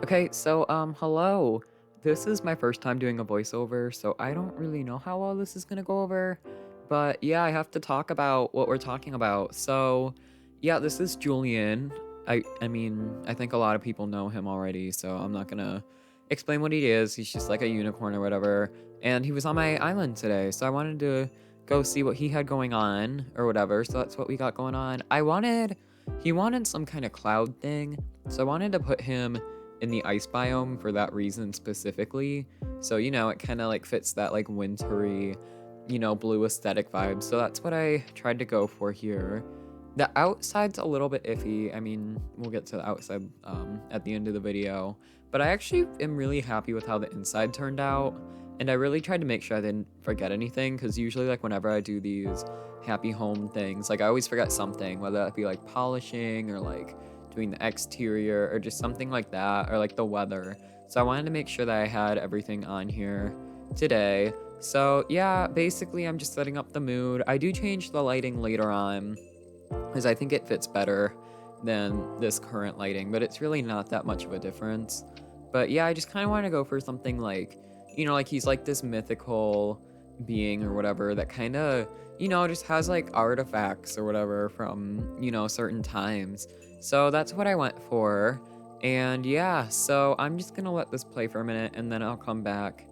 Okay, so hello. This is my first time doing a voiceover, so I don't really know how well this is gonna go over. But yeah, I have to talk about what we're talking about. So, yeah, this is Julian. I mean, I think a lot of people know him already, so I'm not gonna explain what he is. He's just like a unicorn or whatever. And he was on my island today, so I wanted to go see what he had going on or whatever. So that's what we got going on. He wanted some kind of cloud thing, so I wanted to put him in the ice biome for that reason specifically. So, it kind of like fits that like wintry, blue aesthetic vibe. So that's what I tried to go for here. The outside's a little bit iffy. I mean, we'll get to the outside at the end of the video. But I actually am really happy with how the inside turned out. And I really tried to make sure I didn't forget anything because usually, like, whenever I do these happy home things, like, I always forget something, whether that be like polishing or like doing the exterior or just something like that, or like the weather. So I wanted to make sure that I had everything on here today. So yeah, basically I'm just setting up the mood. I do change the lighting later on because I think it fits better than this current lighting, but it's really not that much of a difference. But yeah, I just kind of want to go for something like, like he's like this mythical being or whatever that kind of, just has like artifacts or whatever from, certain times. So that's what I went for. And yeah, so I'm just gonna let this play for a minute and then I'll come back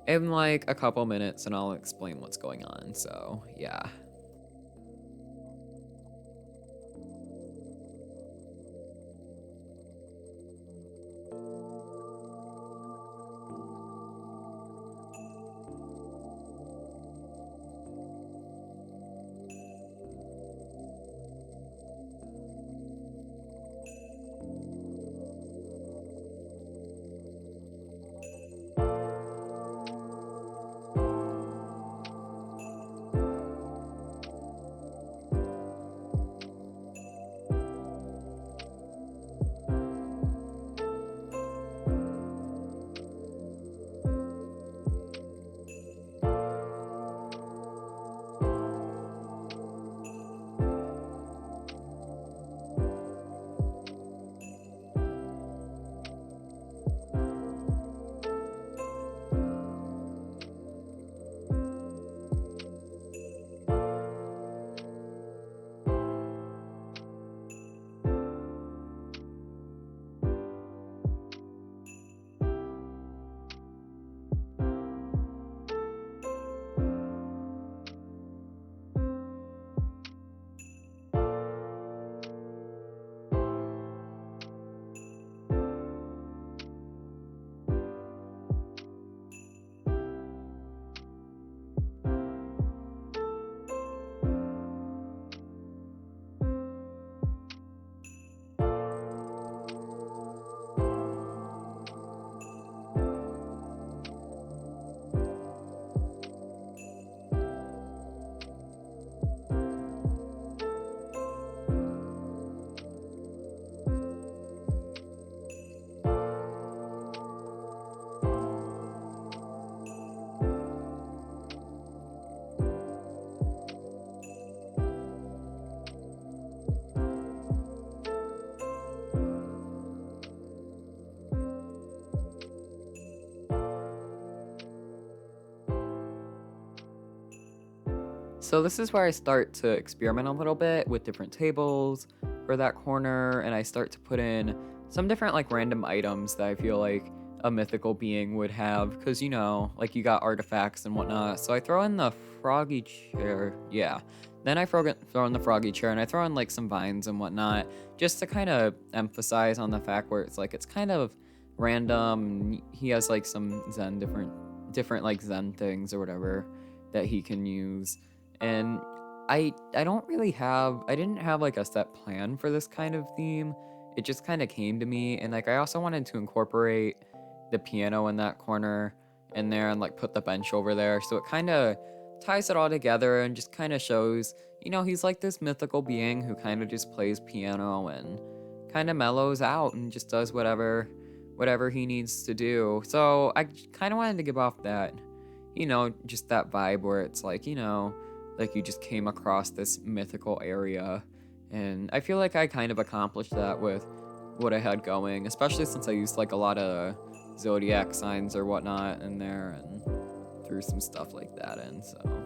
in like a couple minutes and I'll explain what's going on. So yeah. So this is where I start to experiment a little bit with different tables for that corner, and I start to put in some different like random items that I feel like a mythical being would have, because like you got artifacts and whatnot. So I throw in the froggy chair, yeah. Then I throw in the froggy chair, and I throw in like some vines and whatnot, just to kind of emphasize on the fact where it's like it's kind of random. He has like some different like Zen things or whatever that he can use. And I didn't have like a set plan for this kind of theme. It just kind of came to me, and like I also wanted to incorporate the piano in that corner in there and like put the bench over there. So it kind of ties it all together and just kind of shows, he's like this mythical being who kind of just plays piano and kind of mellows out and just does whatever he needs to do. So I kind of wanted to give off that, just that vibe where it's like, like you just came across this mythical area. And I feel like I kind of accomplished that with what I had going, especially since I used like a lot of zodiac signs or whatnot in there and threw some stuff like that in, so.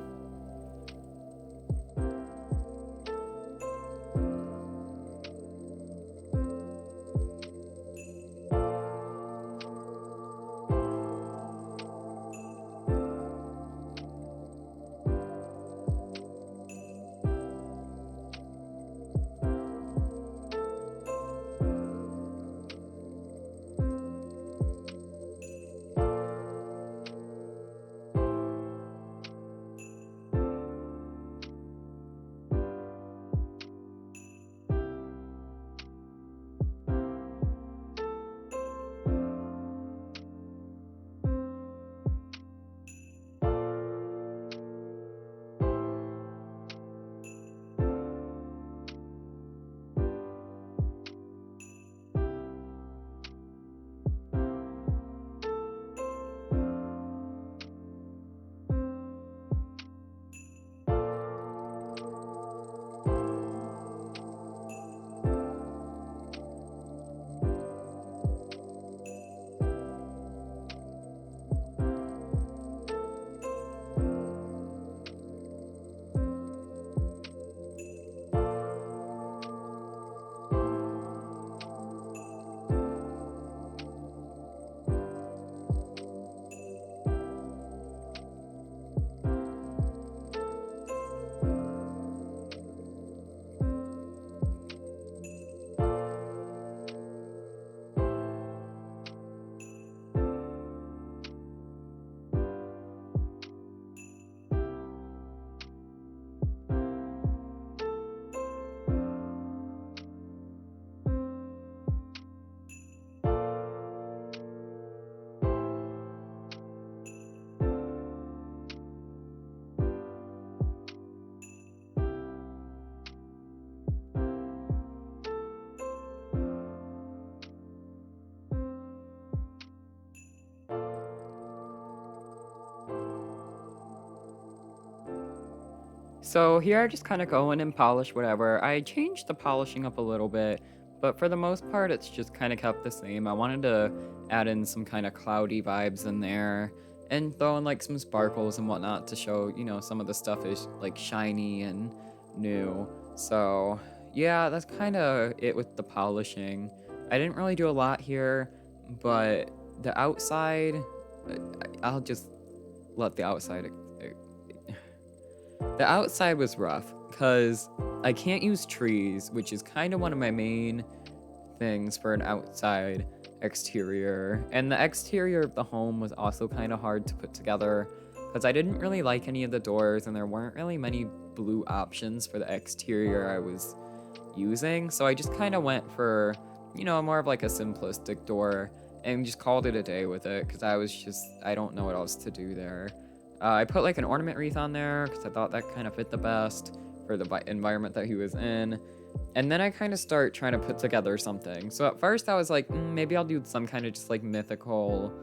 So here I just kind of go in and polish whatever. I changed the polishing up a little bit, but for the most part, it's just kind of kept the same. I wanted to add in some kind of cloudy vibes in there and throw in like some sparkles and whatnot to show, some of the stuff is like shiny and new. So yeah, that's kind of it with the polishing. I didn't really do a lot here, but the outside, I'll just let the outside. The outside was rough because I can't use trees, which is kind of one of my main things for an outside exterior. And the exterior of the home was also kind of hard to put together because I didn't really like any of the doors and there weren't really many blue options for the exterior I was using. So I just kind of went for, more of like a simplistic door and just called it a day with it because I don't know what else to do there. I put like an ornament wreath on there because I thought that kind of fit the best for the environment that he was in. And then I kind of start trying to put together something. So at first I was like, maybe I'll do some kind of just like mythical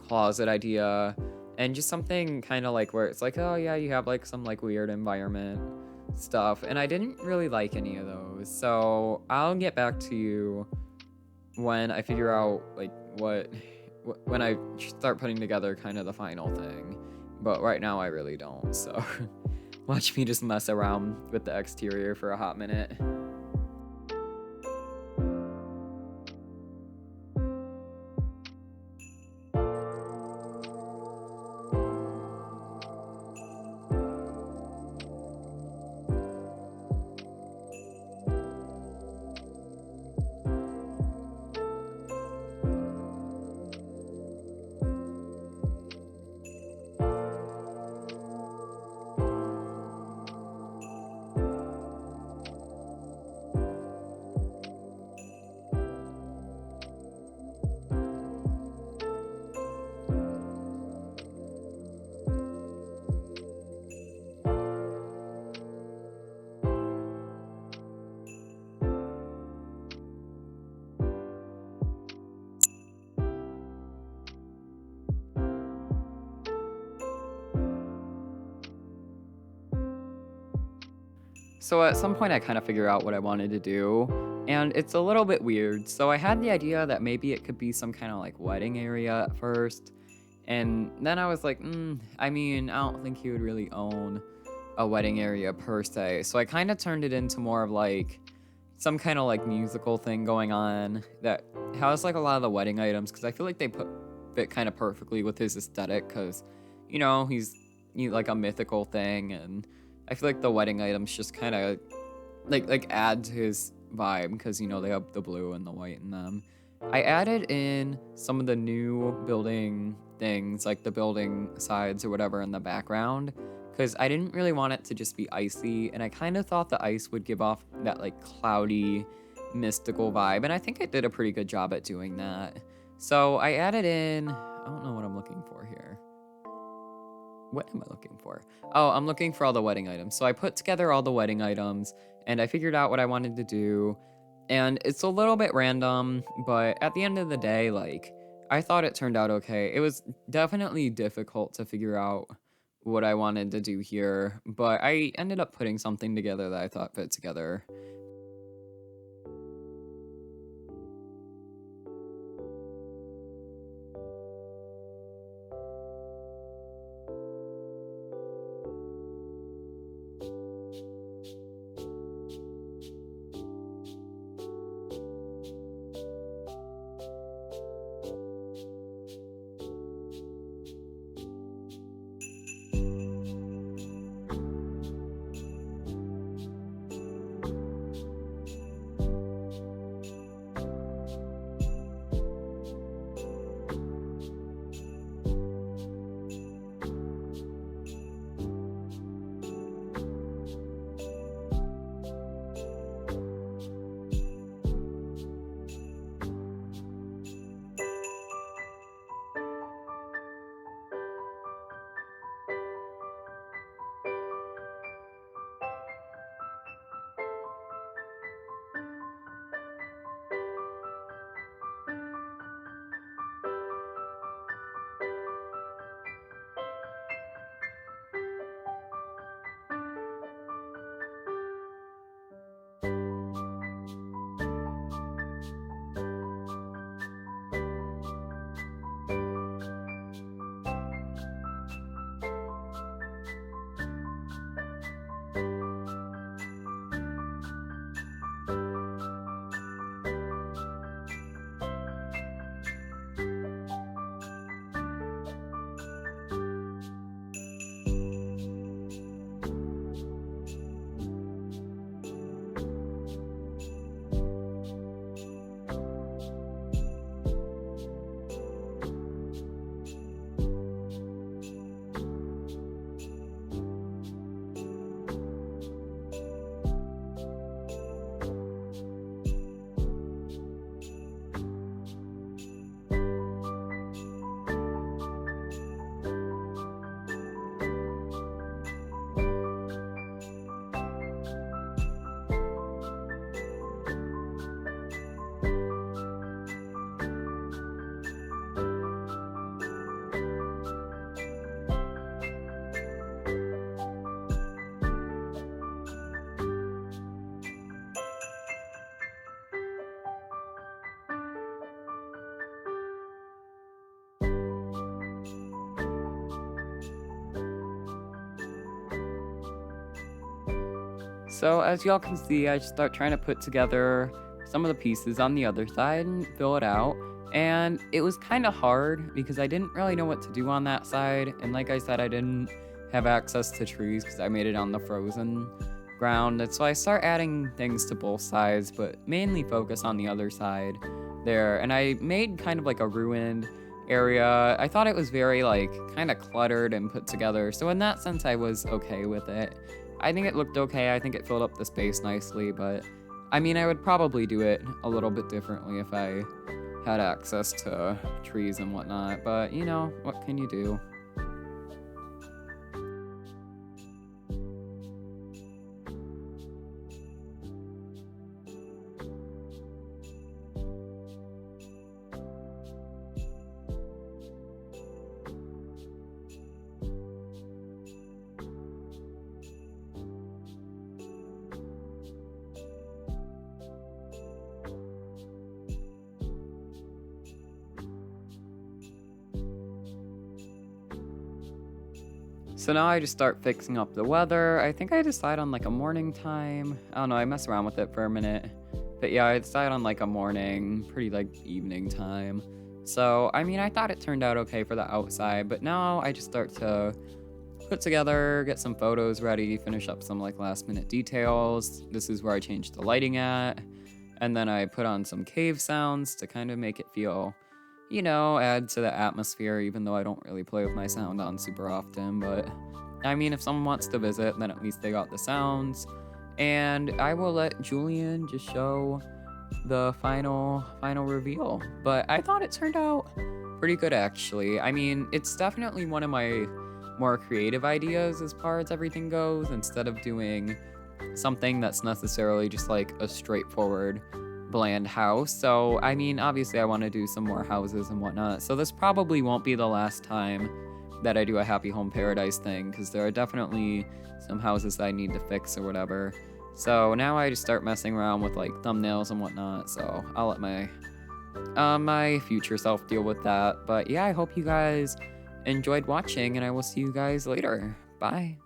closet idea and just something kind of like where it's like, oh yeah, you have like some like weird environment stuff. And I didn't really like any of those. So I'll get back to you when I figure out like when I start putting together kind of the final thing. But right now I really don't, so watch me just mess around with the exterior for a hot minute. So at some point, I kind of figured out what I wanted to do, and it's a little bit weird. So I had the idea that maybe it could be some kind of like wedding area at first, and then I was like, I mean, I don't think he would really own a wedding area per se. So I kind of turned it into more of like some kind of like musical thing going on that has like a lot of the wedding items because I feel like they put fit kind of perfectly with his aesthetic because he's like a mythical thing, and I feel like the wedding items just kind of like add to his vibe because they have the blue and the white in them. I added in some of the new building things like the building sides or whatever in the background because I didn't really want it to just be icy, and I kind of thought the ice would give off that like cloudy mystical vibe, and I think it did a pretty good job at doing that. So I added in, I don't know what I'm looking for here. What am I looking for? Oh, I'm looking for all the wedding items. So I put together all the wedding items and I figured out what I wanted to do. And it's a little bit random, but at the end of the day, like, I thought it turned out okay. It was definitely difficult to figure out what I wanted to do here, but I ended up putting something together that I thought fit together. So as y'all can see, I start trying to put together some of the pieces on the other side and fill it out. And it was kind of hard because I didn't really know what to do on that side. And like I said, I didn't have access to trees because I made it on the frozen ground. And so I start adding things to both sides, but mainly focus on the other side there. And I made kind of like a ruined area. I thought it was very like kind of cluttered and put together. So in that sense, I was okay with it. I think it looked okay. I think it filled up the space nicely, but I mean, I would probably do it a little bit differently if I had access to trees and whatnot. But what can you do? So now I just start fixing up the weather. I think I decide on like a morning time. I don't know, I mess around with it for a minute. But yeah, I decide on like a morning, pretty like evening time. So, I mean, I thought it turned out okay for the outside, but now I just start to put together, get some photos ready, finish up some like last minute details. This is where I changed the lighting at. And then I put on some cave sounds to kind of make it feel, add to the atmosphere, even though I don't really play with my sound on super often. But I mean, if someone wants to visit, then at least they got the sounds. And I will let Julian just show the final reveal. But I thought it turned out pretty good, actually. I mean, it's definitely one of my more creative ideas as far as everything goes, instead of doing something that's necessarily just like a straightforward bland house. So I mean, obviously I want to do some more houses and whatnot, so this probably won't be the last time that I do a Happy Home Paradise thing, because there are definitely some houses that I need to fix or whatever. So now I just start messing around with like thumbnails and whatnot, so I'll let my future self deal with that. But yeah, I hope you guys enjoyed watching, and I will see you guys later. Bye.